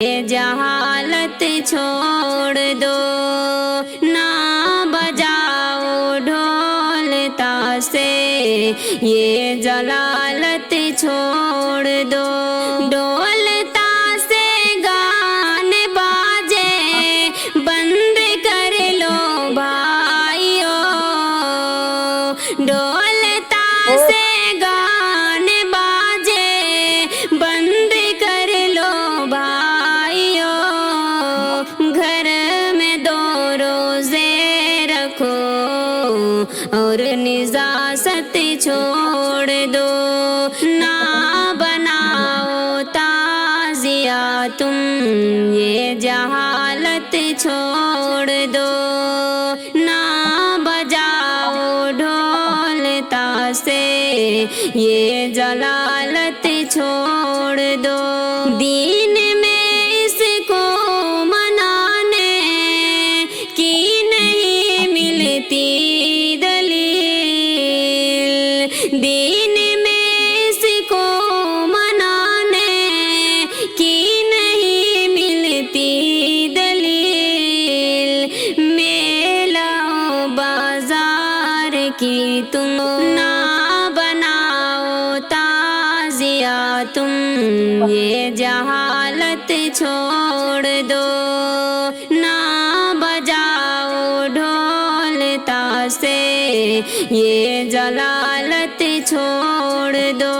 یہ جہالت چھوڑ دو، نہ بجاؤ ڈھول تاسے، یہ جلالت چھوڑ دو، ڈھول تاسے گانے باجے بند کر لو بھائیو، ڈھول تاسے گانے باجے بند کر لو بھائیو، گھر میں 2 روزے رکھو اور نجاست چھوڑ دو، نہ بناؤ تعزیہ تم، یہ جہالت چھوڑ دو، نہ بجاؤ ڈھول تاسے، یہ جلالت چھوڑ دو، دین میں اس کو منانے کی نہیں ملتی دلیل، دین میں اس کو منانے کی نہیں ملتی دلیل، میلہ و بازار کی تم نہ بناؤ تعزیہ تم، یہ جہالت چھوڑ دو، نہ بجاؤ ڈھول تاسے، یہ جلالت چھوڑ دو۔